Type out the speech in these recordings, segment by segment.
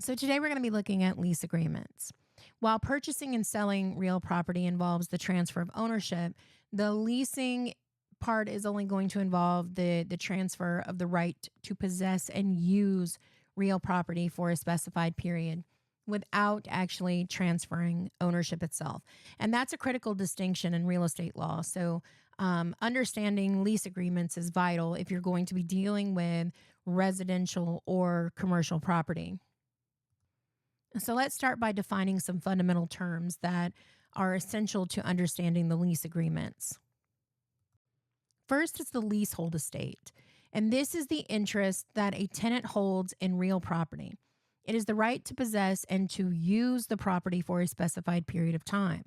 So, today we're going to be looking at lease agreements. While purchasing and selling real property involves the transfer of ownership, the leasing part is only going to involve the transfer of the right to possess and use real property for a specified period without actually transferring ownership itself. And that's a critical distinction in real estate law. So, understanding lease agreements is vital if you're going to be dealing with residential or commercial property. So let's start by defining some fundamental terms that are essential to understanding the lease agreements. First is the leasehold estate, and this is the interest that a tenant holds in real property. It is the right to possess and to use the property for a specified period of time.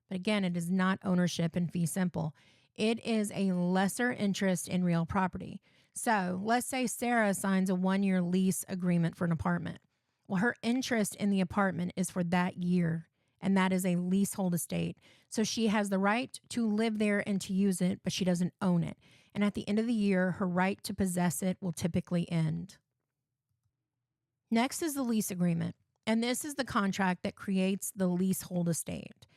But again, it is not ownership in fee simple. It is a lesser interest in real property. So let's say Sarah signs a 1-year lease agreement for an apartment. Well, her interest in the apartment is for that year, and that is a leasehold estate. So she has the right to live there and to use it, but she doesn't own it. And at the end of the year, her right to possess it will typically end. Next is the lease agreement, and this is the contract that creates the leasehold estate.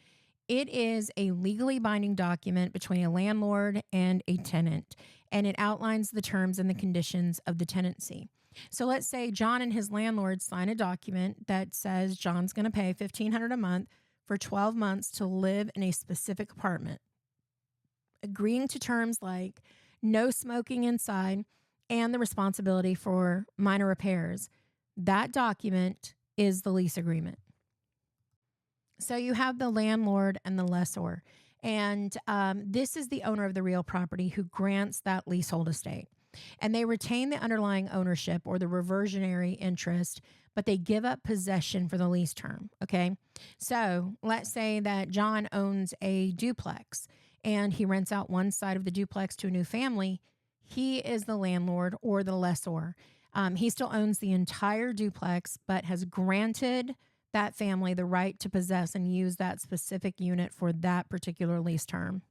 It is a legally binding document between a landlord and a tenant, and it outlines the terms and the conditions of the tenancy. So let's say John and his landlord sign a document that says John's going to pay $1,500 a month for 12 months to live in a specific apartment, agreeing to terms like no smoking inside and the responsibility for minor repairs. That document is the lease agreement. So you have the landlord and the lessor, and this is the owner of the real property who grants that leasehold estate. And they retain the underlying ownership or the reversionary interest, but they give up possession for the lease term. Okay. So let's say that John owns a duplex and he rents out one side of the duplex to a new family. He is the landlord or the lessor. He still owns the entire duplex, but has granted that family the right to possess and use that specific unit for that particular lease term.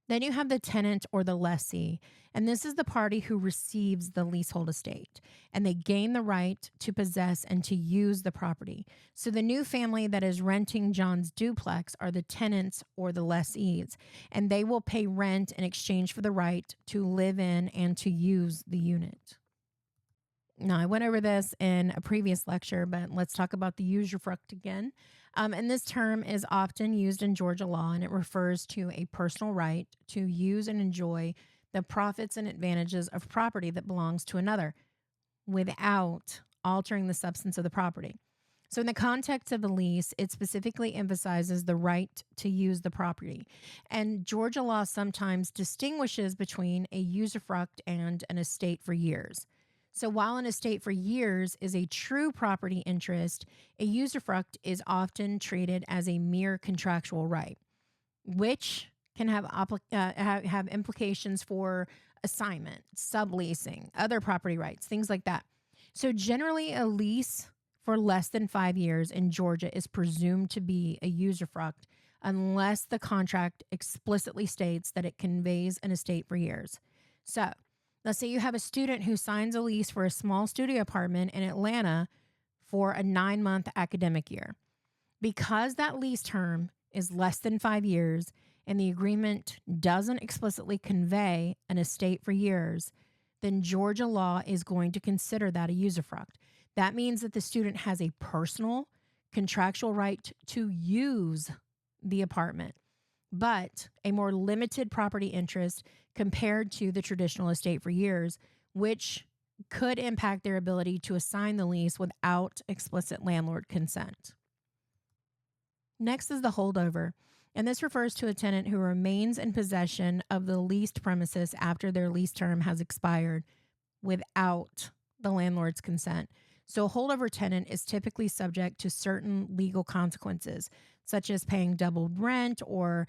Then you have the tenant or the lessee, and this is the party who receives the leasehold estate, and they gain the right to possess and to use the property. So the new family that is renting John's duplex are the tenants or the lessees, and they will pay rent in exchange for the right to live in and to use the unit. Now, I went over this in a previous lecture, but let's talk about the usufruct again. And this term is often used in Georgia law, and it refers to a personal right to use and enjoy the profits and advantages of property that belongs to another without altering the substance of the property. So in the context of the lease, it specifically emphasizes the right to use the property. And Georgia law sometimes distinguishes between a usufruct and an estate for years. So while an estate for years is a true property interest, a usufruct is often treated as a mere contractual right, which can have implications for assignment, subleasing, other property rights, things like that. So generally, a lease for less than 5 years in Georgia is presumed to be a usufruct unless the contract explicitly states that it conveys an estate for years. So let's say you have a student who signs a lease for a small studio apartment in Atlanta for a 9-month academic year. Because that lease term is less than 5 years and the agreement doesn't explicitly convey an estate for years, then Georgia law is going to consider that a usufruct. That means that the student has a personal contractual right to use the apartment, but a more limited property interest compared to the traditional estate for years, which could impact their ability to assign the lease without explicit landlord consent. Next is the holdover, and this refers to a tenant who remains in possession of the leased premises after their lease term has expired without the landlord's consent. So a holdover tenant is typically subject to certain legal consequences, such as paying doubled rent or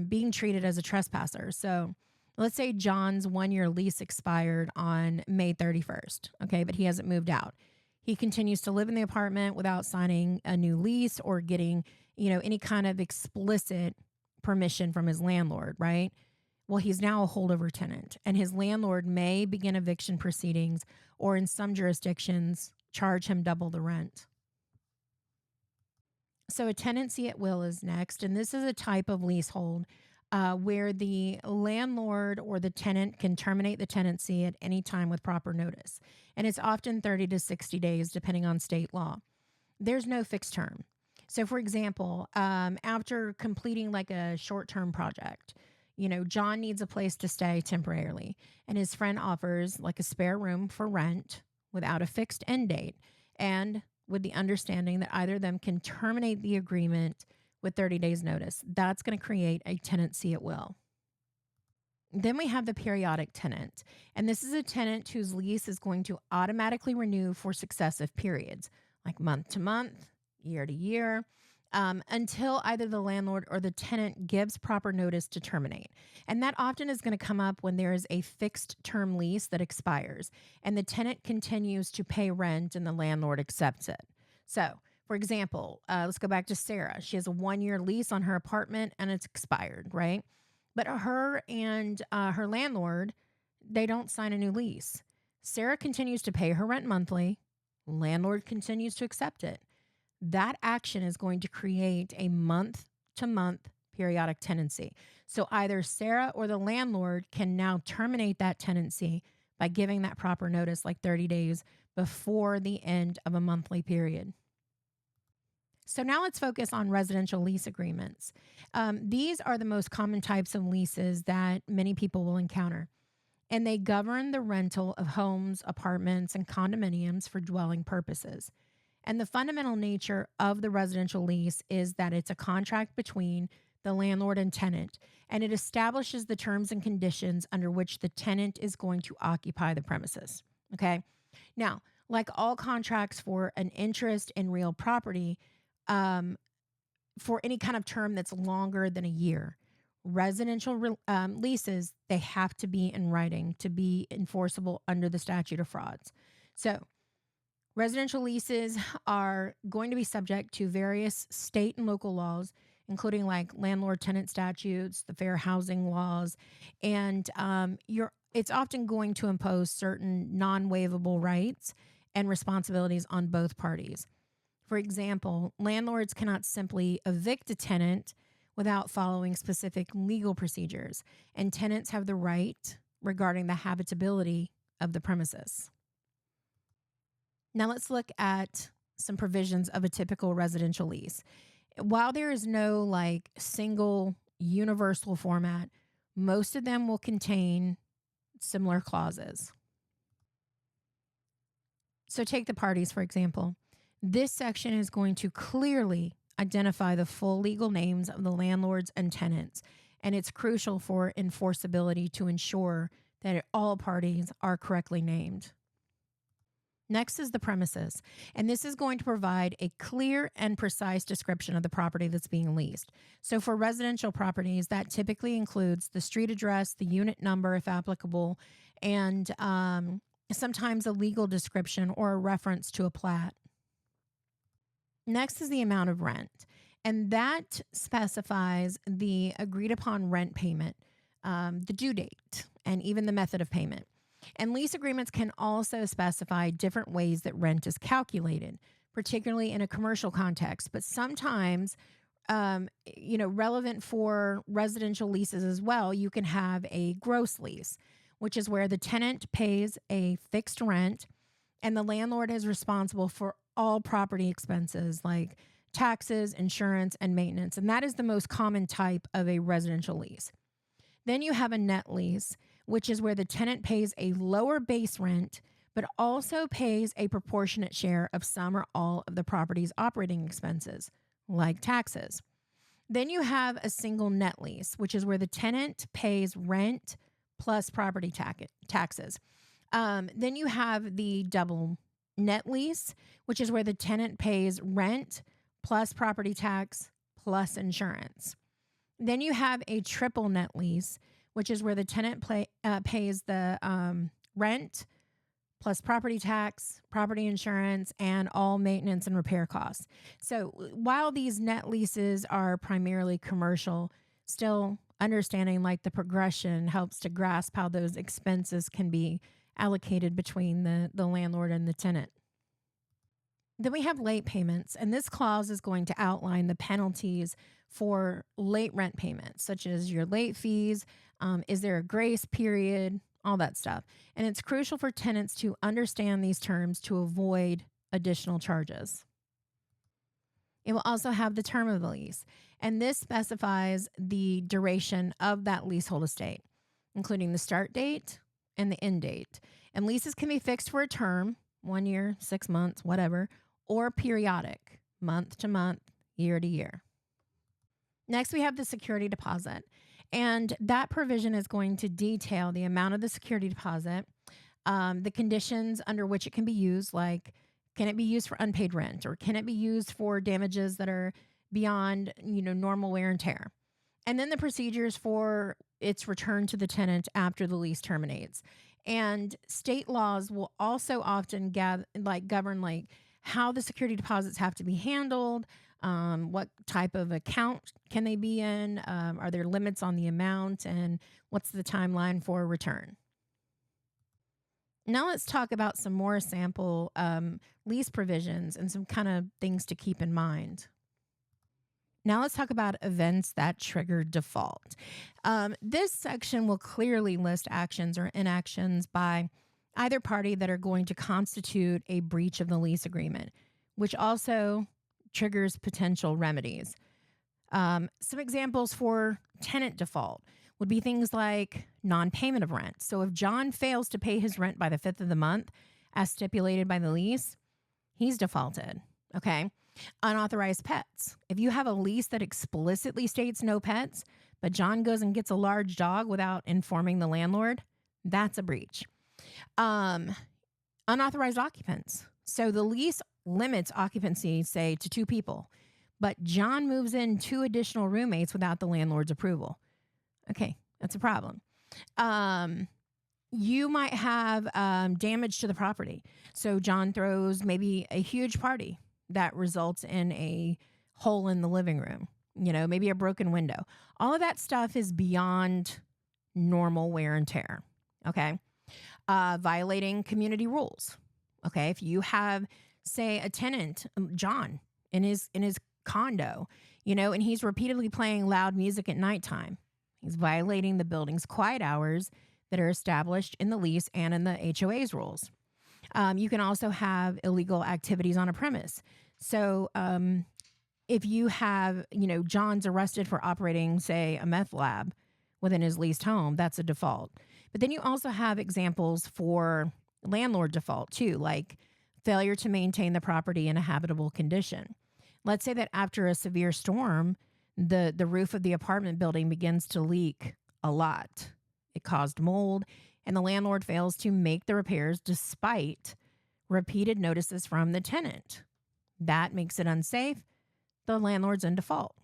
being treated as a trespasser. So let's say John's 1-year lease expired on May 31st, okay, but he hasn't moved out. He continues to live in the apartment without signing a new lease or getting, any kind of explicit permission from his landlord, right? Well, he's now a holdover tenant, and his landlord may begin eviction proceedings or, in some jurisdictions, charge him double the rent. So a tenancy at will is next, and this is a type of leasehold where the landlord or the tenant can terminate the tenancy at any time with proper notice. And it's often 30 to 60 days, depending on state law. There's no fixed term. So, for example, after completing like a short term project, John needs a place to stay temporarily, and his friend offers like a spare room for rent without a fixed end date and with the understanding that either of them can terminate the agreement with 30 days notice. That's going to create a tenancy at will. Then we have the periodic tenant, and this is a tenant whose lease is going to automatically renew for successive periods, like month to month, year to year, until either the landlord or the tenant gives proper notice to terminate. And that often is going to come up when there is a fixed term lease that expires and the tenant continues to pay rent and the landlord accepts it. So, for example, let's go back to Sarah. She has a 1-year lease on her apartment and it's expired, right? But her and her landlord, they don't sign a new lease. Sarah continues to pay her rent monthly. Landlord continues to accept it. That action is going to create a month to month periodic tenancy. So either Sarah or the landlord can now terminate that tenancy by giving that proper notice, like 30 days before the end of a monthly period. So now let's focus on residential lease agreements. These are the most common types of leases that many people will encounter, and they govern the rental of homes, apartments, and condominiums for dwelling purposes. And the fundamental nature of the residential lease is that it's a contract between the landlord and tenant, and it establishes the terms and conditions under which the tenant is going to occupy the premises. Okay. Now, like all contracts for an interest in real property, for any kind of term that's longer than a year, residential leases, they have to be in writing to be enforceable under the statute of frauds. So, residential leases are going to be subject to various state and local laws, including like landlord tenant statutes, the fair housing laws, and it's often going to impose certain non-waivable rights and responsibilities on both parties. For example, landlords cannot simply evict a tenant without following specific legal procedures, and tenants have the right regarding the habitability of the premises. Now let's look at some provisions of a typical residential lease. While there is no like single universal format, most of them will contain similar clauses. So take the parties, for example. This section is going to clearly identify the full legal names of the landlords and tenants, and it's crucial for enforceability to ensure that all parties are correctly named. Next is the premises, and this is going to provide a clear and precise description of the property that's being leased. So for residential properties, that typically includes the street address, the unit number, if applicable, and sometimes a legal description or a reference to a plat. Next is the amount of rent, and that specifies the agreed upon rent payment, the due date, and even the method of payment. And lease agreements can also specify different ways that rent is calculated, particularly in a commercial context, but sometimes, relevant for residential leases as well, you can have a gross lease, which is where the tenant pays a fixed rent and the landlord is responsible for all property expenses like taxes, insurance, and maintenance. And that is the most common type of a residential lease. Then you have a net lease, which is where the tenant pays a lower base rent, but also pays a proportionate share of some or all of the property's operating expenses, like taxes. Then you have a single net lease, which is where the tenant pays rent plus property taxes. Then you have the double net lease, which is where the tenant pays rent plus property tax plus insurance. Then you have a triple net lease, which is where the tenant pays the rent plus property tax, property insurance, and all maintenance and repair costs. So while these net leases are primarily commercial, still understanding like the progression helps to grasp how those expenses can be allocated between the landlord and the tenant. Then we have late payments, and this clause is going to outline the penalties for late rent payments, such as your late fees, is there a grace period, all that stuff. And it's crucial for tenants to understand these terms to avoid additional charges. It will also have the term of the lease, and this specifies the duration of that leasehold estate, including the start date and the end date. And leases can be fixed for a term, 1 year, 6 months, whatever, or periodic, month to month, year to year. Next, we have the security deposit, and that provision is going to detail the amount of the security deposit, the conditions under which it can be used, like can it be used for unpaid rent, or can it be used for damages that are beyond, normal wear and tear, and then the procedures for its return to the tenant after the lease terminates. And state laws will also often govern how the security deposits have to be handled, what type of account can they be in, are there limits on the amount, and what's the timeline for return. Now let's talk about some more sample lease provisions and some kind of things to keep in mind. Now let's talk about events that trigger default. This section will clearly list actions or inactions by either party that are going to constitute a breach of the lease agreement, which also triggers potential remedies. Some examples for tenant default would be things like non-payment of rent. So if John fails to pay his rent by the 5th of the month, as stipulated by the lease, he's defaulted, okay? Unauthorized pets. If you have a lease that explicitly states no pets, but John goes and gets a large dog without informing the landlord, that's a breach. Unauthorized occupants. So the lease limits occupancy, say, to 2 people, but John moves in 2 additional roommates without the landlord's approval. Okay, that's a problem. You might have damage to the property. So John throws maybe a huge party that results in a hole in the living room, maybe a broken window. All of that stuff is beyond normal wear and tear, okay? Violating community rules, okay? If you have, say, a tenant, John, in his condo, and he's repeatedly playing loud music at nighttime, he's violating the building's quiet hours that are established in the lease and in the HOA's rules. You can also have illegal activities on a premise. So if you have, John's arrested for operating, say, a meth lab within his leased home, that's a default. But then you also have examples for landlord default too, like failure to maintain the property in a habitable condition. Let's say that after a severe storm, the roof of the apartment building begins to leak a lot. It caused mold, and the landlord fails to make the repairs despite repeated notices from the tenant. That makes it unsafe. The landlord's in default.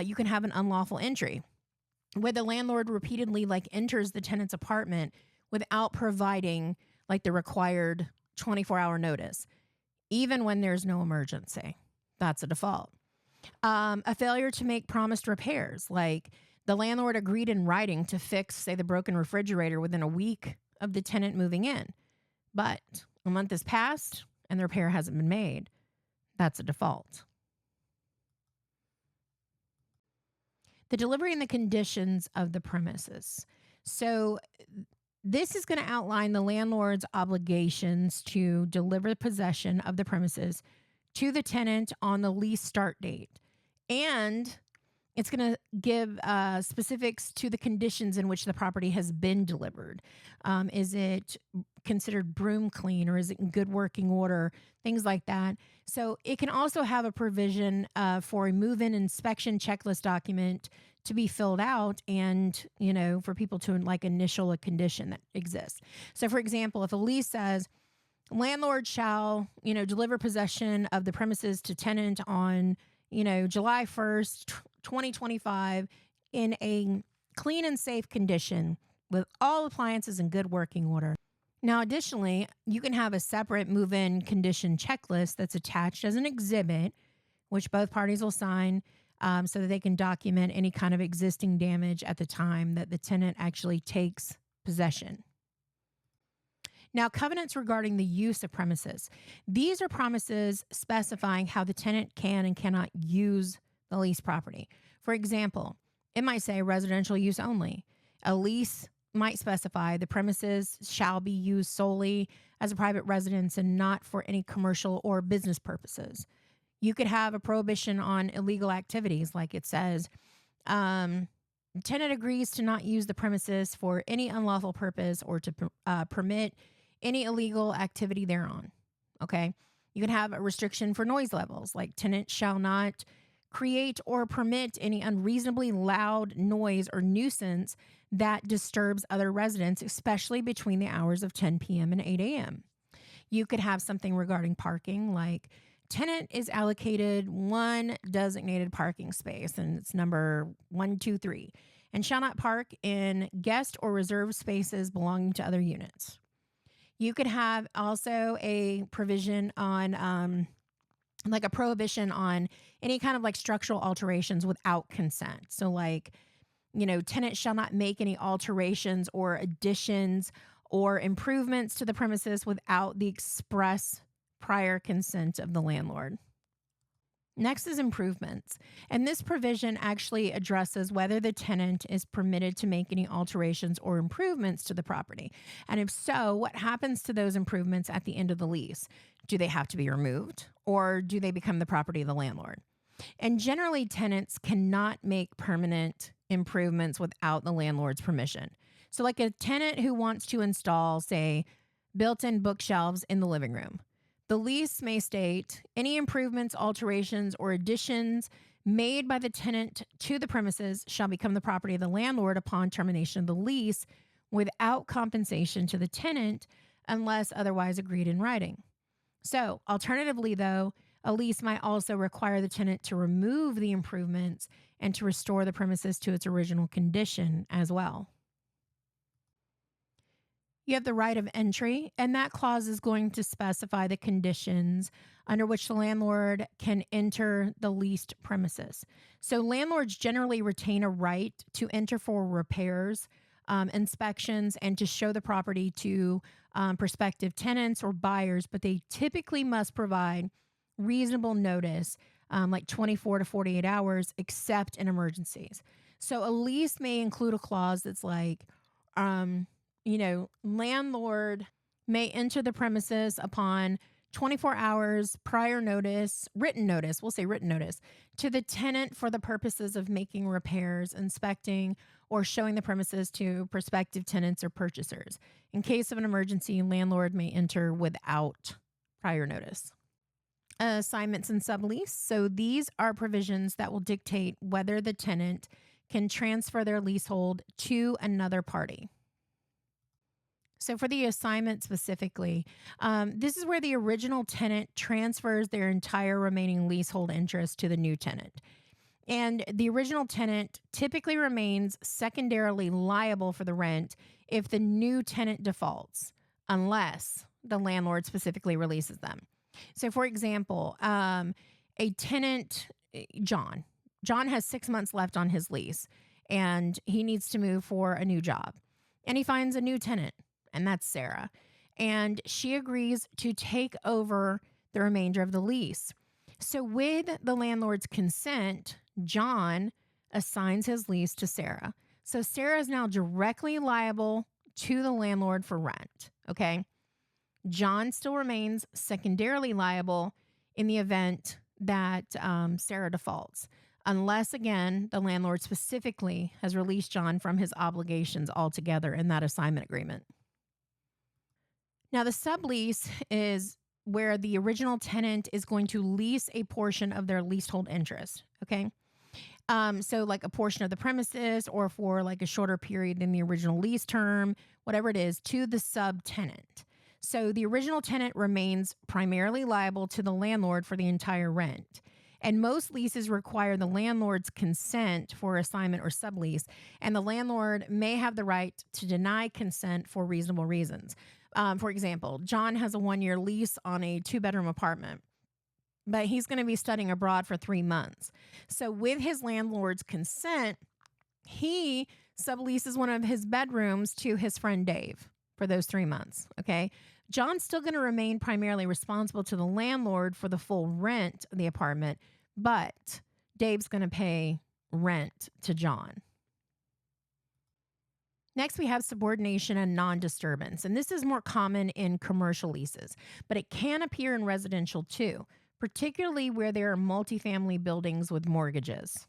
You can have an unlawful entry, where the landlord repeatedly enters the tenant's apartment without providing the required 24-hour notice, even when there's no emergency. That's a default. A failure to make promised repairs, like the landlord agreed in writing to fix, say, the broken refrigerator within a week of the tenant moving in, but a month has passed and the repair hasn't been made. That's a default. The delivery and the conditions of the premises. So this is going to outline the landlord's obligations to deliver the possession of the premises to the tenant on the lease start date. And it's going to give specifics to the conditions in which the property has been delivered. Is it considered broom clean, or is it in good working order? Things like that. So it can also have a provision for a move-in inspection checklist document to be filled out, and for people to initial a condition that exists. So, for example, if a lease says landlord shall deliver possession of the premises to tenant on July 1st, 2025 in a clean and safe condition with all appliances in good working order. Now, additionally, you can have a separate move-in condition checklist that's attached as an exhibit, which both parties will sign so that they can document any kind of existing damage at the time that the tenant actually takes possession. Now, covenants regarding the use of premises. These are promises specifying how the tenant can and cannot use the leased property. For example, it might say residential use only. A lease might specify the premises shall be used solely as a private residence and not for any commercial or business purposes. You could have a prohibition on illegal activities, like it says, tenant agrees to not use the premises for any unlawful purpose or to permit any illegal activity thereon. Okay. You can have a restriction for noise levels, like tenant shall not create or permit any unreasonably loud noise or nuisance that disturbs other residents, especially between the hours of 10 p.m. and 8 a.m. You could have something regarding parking, like tenant is allocated one designated parking space, and it's number 123, and shall not park in guest or reserved spaces belonging to other units. You could have also a provision on like a prohibition on any kind of like structural alterations without consent. So like, tenant shall not make any alterations or additions or improvements to the premises without the express prior consent of the landlord. Next is improvements. And this provision actually addresses whether the tenant is permitted to make any alterations or improvements to the property. And if so, what happens to those improvements at the end of the lease? Do they have to be removed, or do they become the property of the landlord? And generally, tenants cannot make permanent improvements without the landlord's permission. So like a tenant who wants to install, say, built-in bookshelves in the living room. The lease may state any improvements, alterations, or additions made by the tenant to the premises shall become the property of the landlord upon termination of the lease without compensation to the tenant unless otherwise agreed in writing. So, alternatively, though, a lease might also require the tenant to remove the improvements and to restore the premises to its original condition as well. You have the right of entry, and that clause is going to specify the conditions under which the landlord can enter the leased premises. So landlords generally retain a right to enter for repairs, inspections, and to show the property to prospective tenants or buyers, but they typically must provide reasonable notice, like 24 to 48 hours, except in emergencies. So a lease may include a clause that's like, landlord may enter the premises upon 24 hours prior notice, written notice, we'll say written notice, to the tenant for the purposes of making repairs, inspecting, or showing the premises to prospective tenants or purchasers. In case of an emergency, landlord may enter without prior notice. Assignments and sublease. So these are provisions that will dictate whether the tenant can transfer their leasehold to another party. So for the assignment specifically, this is where the original tenant transfers their entire remaining leasehold interest to the new tenant. And the original tenant typically remains secondarily liable for the rent if the new tenant defaults, unless the landlord specifically releases them. So for example, a tenant, John has 6 months left on his lease, and he needs to move for a new job. And he finds a new tenant, and that's Sarah. And she agrees to take over the remainder of the lease. So with the landlord's consent, John assigns his lease to Sarah. So Sarah is now directly liable to the landlord for rent, okay? John still remains secondarily liable in the event that Sarah defaults, unless, again, the landlord specifically has released John from his obligations altogether in that assignment agreement. Now, the sublease is where the original tenant is going to lease a portion of their leasehold interest, okay? So like a portion of the premises, or for like a shorter period than the original lease term, whatever it is, to the subtenant. So the original tenant remains primarily liable to the landlord for the entire rent. And most leases require the landlord's consent for assignment or sublease, and the landlord may have the right to deny consent for reasonable reasons. For example, John has a 1-year lease on a 2-bedroom apartment, but he's going to be studying abroad for 3 months. So with his landlord's consent, he subleases one of his bedrooms to his friend Dave. for those 3 months. Okay. John's still going to remain primarily responsible to the landlord for the full rent of the apartment, but Dave's going to pay rent to John. Next, we have subordination and non-disturbance, and this is more common in commercial leases, but it can appear in residential too, particularly where there are multifamily buildings with mortgages.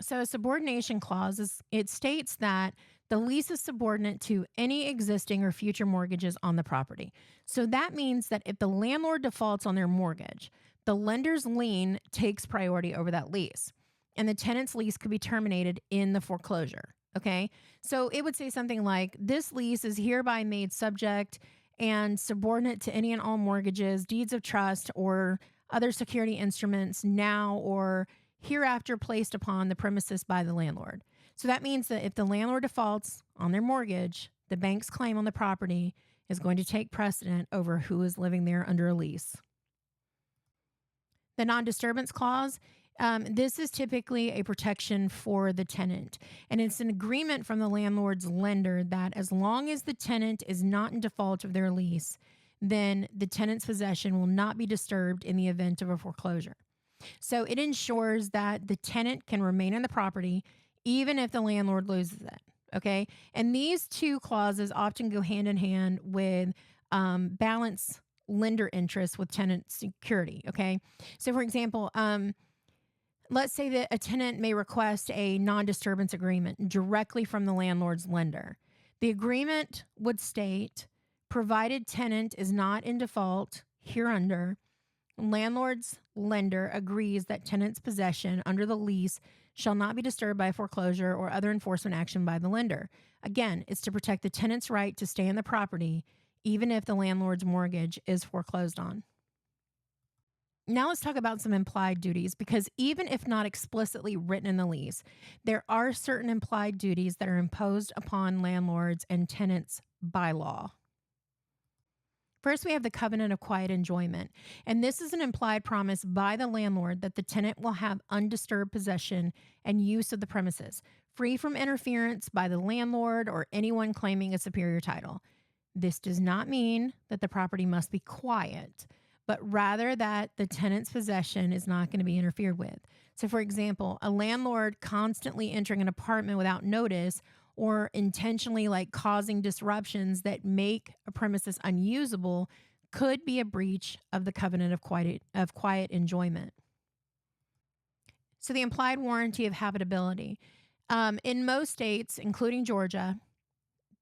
So a subordination clause it states that the lease is subordinate to any existing or future mortgages on the property. So that means that if the landlord defaults on their mortgage, the lender's lien takes priority over that lease, and the tenant's lease could be terminated in the foreclosure. Okay. So it would say something like, this lease is hereby made subject and subordinate to any and all mortgages, deeds of trust, or other security instruments now or hereafter placed upon the premises by the landlord. So that means that if the landlord defaults on their mortgage, the bank's claim on the property is going to take precedent over who is living there under a lease. The non-disturbance clause, this is typically a protection for the tenant, and it's an agreement from the landlord's lender that as long as the tenant is not in default of their lease, then the tenant's possession will not be disturbed in the event of a foreclosure. So it ensures that the tenant can remain in the property even if the landlord loses it. Okay. And these two clauses often go hand in hand with balance lender interests with tenant security. Okay. So for example, let's say that a tenant may request a non-disturbance agreement directly from the landlord's lender. The agreement would state, provided tenant is not in default hereunder, landlord's lender agrees that tenant's possession under the lease shall not be disturbed by foreclosure or other enforcement action by the lender. Again, it's to protect the tenant's right to stay in the property, even if the landlord's mortgage is foreclosed on. Now let's talk about some implied duties, because even if not explicitly written in the lease, there are certain implied duties that are imposed upon landlords and tenants by law. First, we have the covenant of quiet enjoyment, and this is an implied promise by the landlord that the tenant will have undisturbed possession and use of the premises, free from interference by the landlord or anyone claiming a superior title. This does not mean that the property must be quiet, but rather that the tenant's possession is not going to be interfered with. So, for example, a landlord constantly entering an apartment without notice or intentionally causing disruptions that make a premises unusable could be a breach of the covenant of quiet enjoyment. So the implied warranty of habitability. In most states, including Georgia,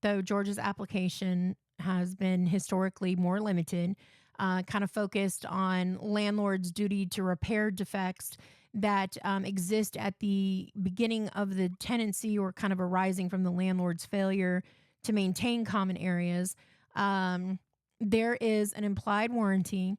though Georgia's application has been historically more limited, kind of focused on landlord's duty to repair defects that exist at the beginning of the tenancy or kind of arising from the landlord's failure to maintain common areas. There is an implied warranty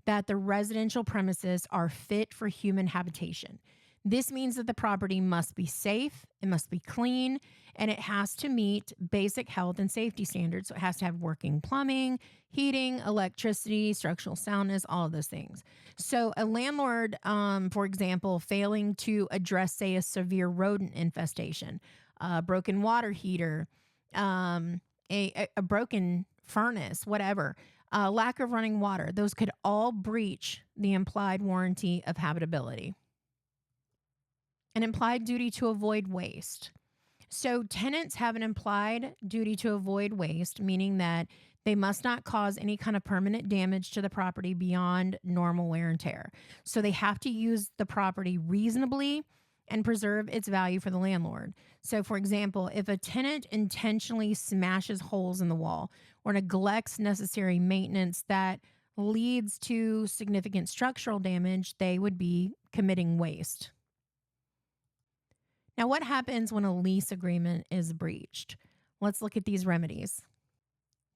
that the residential premises are fit for human habitation. This means that the property must be safe, it must be clean, and it has to meet basic health and safety standards. So it has to have working plumbing, heating, electricity, structural soundness, all of those things. So a landlord, for example, failing to address, say, a severe rodent infestation, a broken water heater, a broken furnace, whatever, lack of running water, those could all breach the implied warranty of habitability. An implied duty to avoid waste. So tenants have an implied duty to avoid waste, meaning that they must not cause any kind of permanent damage to the property beyond normal wear and tear. So they have to use the property reasonably and preserve its value for the landlord. So for example, if a tenant intentionally smashes holes in the wall or neglects necessary maintenance that leads to significant structural damage, they would be committing waste. Now, what happens when a lease agreement is breached? Let's look at these remedies.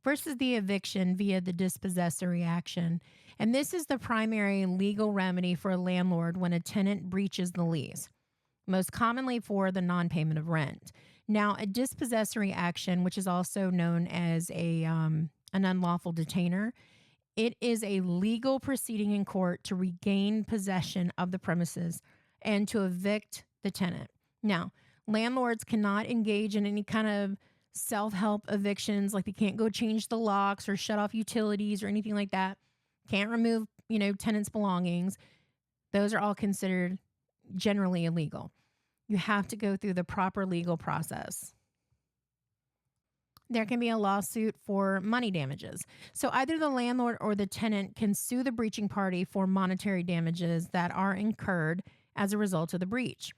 First is the eviction via the dispossessory action. And this is the primary legal remedy for a landlord when a tenant breaches the lease, most commonly for the non-payment of rent. Now, a dispossessory action, which is also known as an unlawful detainer, it is a legal proceeding in court to regain possession of the premises and to evict the tenant. Now, landlords cannot engage in any kind of self-help evictions, like they can't go change the locks or shut off utilities or anything like that. Can't remove, tenants' belongings. Those are all considered generally illegal. You have to go through the proper legal process. There can be a lawsuit for money damages. So either the landlord or the tenant can sue the breaching party for monetary damages that are incurred as a result of the breach.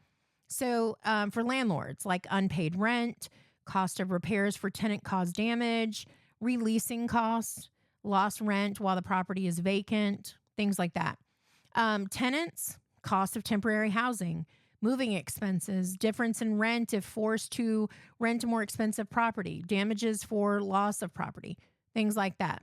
So for landlords, like unpaid rent, cost of repairs for tenant caused damage, releasing costs, lost rent while the property is vacant, things like that. Tenants, cost of temporary housing, moving expenses, difference in rent if forced to rent a more expensive property, damages for loss of property, things like that.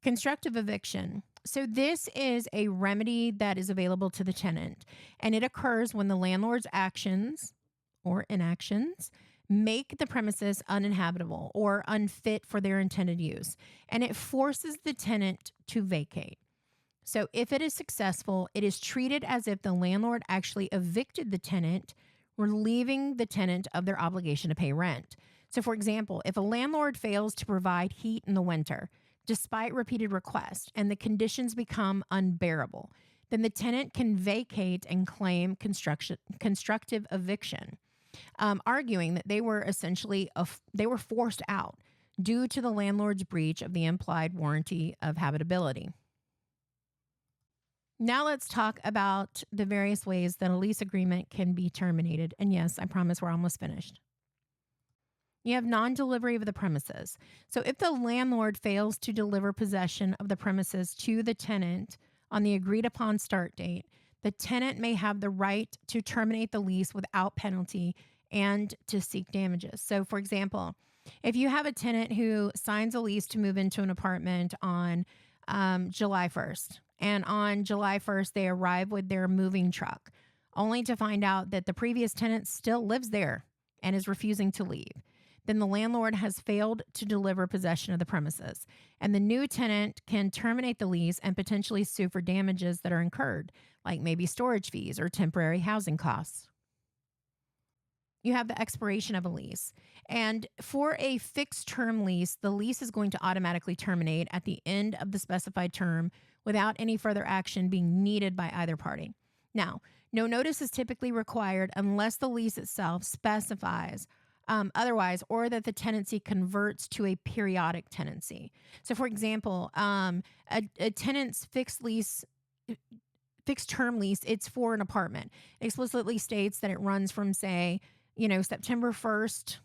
Constructive eviction. So this is a remedy that is available to the tenant, and it occurs when the landlord's actions or inactions make the premises uninhabitable or unfit for their intended use, and it forces the tenant to vacate. So if it is successful, it is treated as if the landlord actually evicted the tenant, relieving the tenant of their obligation to pay rent. So for example, if a landlord fails to provide heat in the winter, despite repeated requests, and the conditions become unbearable, then the tenant can vacate and claim constructive eviction, arguing that they were essentially they were forced out due to the landlord's breach of the implied warranty of habitability. Now let's talk about the various ways that a lease agreement can be terminated. And yes, I promise we're almost finished. You have non-delivery of the premises. So if the landlord fails to deliver possession of the premises to the tenant on the agreed upon start date, the tenant may have the right to terminate the lease without penalty and to seek damages. So for example, if you have a tenant who signs a lease to move into an apartment on July 1st, and on July 1st, they arrive with their moving truck, only to find out that the previous tenant still lives there and is refusing to leave, then the landlord has failed to deliver possession of the premises, and the new tenant can terminate the lease and potentially sue for damages that are incurred, like maybe storage fees or temporary housing costs. You have the expiration of a lease. And for a fixed term lease, the lease is going to automatically terminate at the end of the specified term without any further action being needed by either party. Now, no notice is typically required unless the lease itself specifies otherwise, or that the tenancy converts to a periodic tenancy. So for example, a tenant's fixed term lease, it's for an apartment. It explicitly states that it runs from, say, September 1st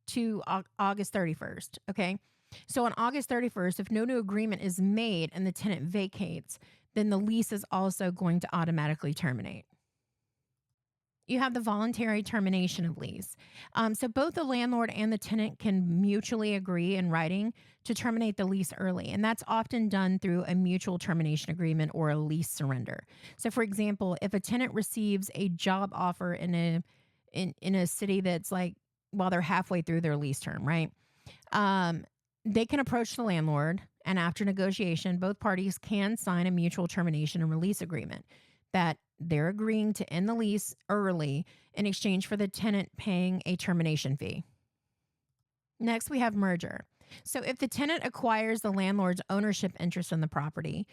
to August 31st. Okay. So on August 31st, if no new agreement is made and the tenant vacates, then the lease is also going to automatically terminate. You have the voluntary termination of lease. So both the landlord and the tenant can mutually agree in writing to terminate the lease early. And that's often done through a mutual termination agreement or a lease surrender. So for example, if a tenant receives a job offer in a city that's like, while they're halfway through their lease term, right? They can approach the landlord, and after negotiation, both parties can sign a mutual termination and release agreement that they're agreeing to end the lease early in exchange for the tenant paying a termination fee. Next, we have merger. So if the tenant acquires the landlord's ownership interest in the property,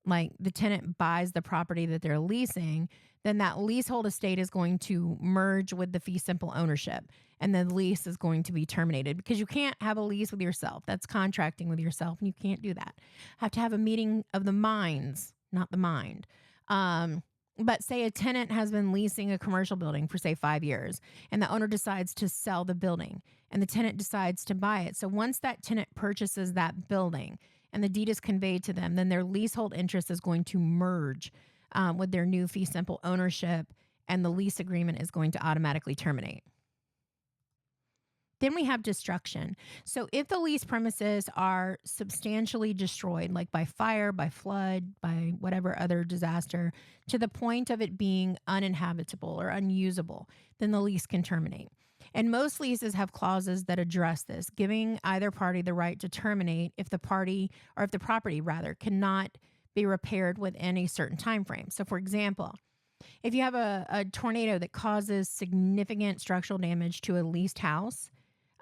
like the tenant buys the property that they're leasing, then that leasehold estate is going to merge with the fee simple ownership, and the lease is going to be terminated, because you can't have a lease with yourself. That's contracting with yourself, and you can't do that. Have to have a meeting of the minds, not the mind. But say a tenant has been leasing a commercial building for, say, 5 years, and the owner decides to sell the building, and the tenant decides to buy it. So once that tenant purchases that building and the deed is conveyed to them, then their leasehold interest is going to merge with their new fee simple ownership, and the lease agreement is going to automatically terminate. Then we have destruction. So if the lease premises are substantially destroyed, like by fire, by flood, by whatever other disaster, to the point of it being uninhabitable or unusable, then the lease can terminate. And most leases have clauses that address this, giving either party the right to terminate if the property cannot be repaired within a certain time frame. So for example, If you have a tornado that causes significant structural damage to a leased house,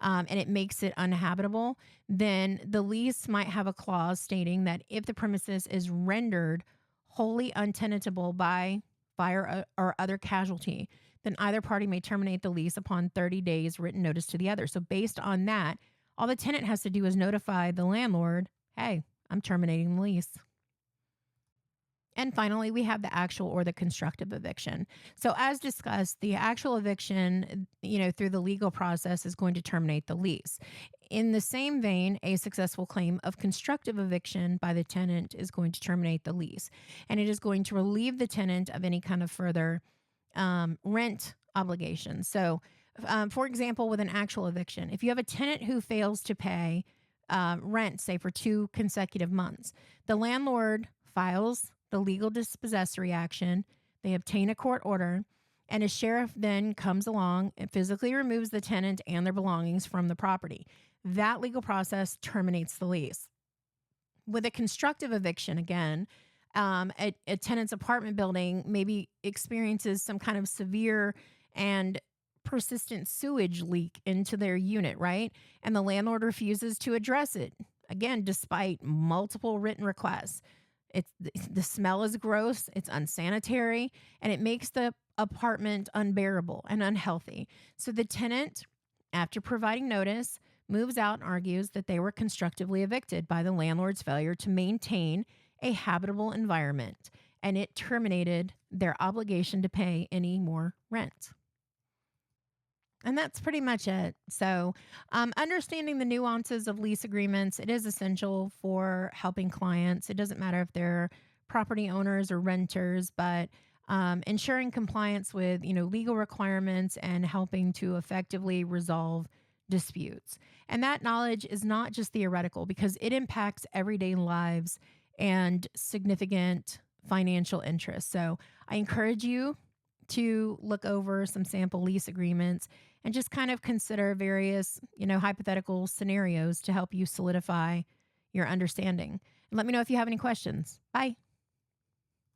and it makes it uninhabitable, then the lease might have a clause stating that if the premises is rendered wholly untenantable by fire or other casualty, then either party may terminate the lease upon 30 days written notice to the other. So, based on that, all the tenant has to do is notify the landlord, hey, I'm terminating the lease. And finally, we have the actual or the constructive eviction. So, as discussed, the actual eviction, through the legal process is going to terminate the lease. In the same vein, a successful claim of constructive eviction by the tenant is going to terminate the lease, and it is going to relieve the tenant of any kind of further rent obligations. So, for example, with an actual eviction, if you have a tenant who fails to pay rent, say for 2 consecutive months, the landlord files the legal dispossessory action. They obtain a court order, and a sheriff then comes along and physically removes the tenant and their belongings from the property. That legal process terminates the lease. With a constructive eviction, again, a tenant's apartment building maybe experiences some kind of severe and persistent sewage leak into their unit, right? And the landlord refuses to address it, again, despite multiple written requests. The smell is gross, it's unsanitary, and it makes the apartment unbearable and unhealthy. So the tenant, after providing notice, moves out and argues that they were constructively evicted by the landlord's failure to maintain a habitable environment, and it terminated their obligation to pay any more rent. And that's pretty much it. So, understanding the nuances of lease agreements, it is essential for helping clients. It doesn't matter if they're property owners or renters, but ensuring compliance with legal requirements and helping to effectively resolve disputes. And that knowledge is not just theoretical because it impacts everyday lives and significant financial interests. So, I encourage you to look over some sample lease agreements and just kind of consider various, hypothetical scenarios to help you solidify your understanding. And let me know if you have any questions. Bye.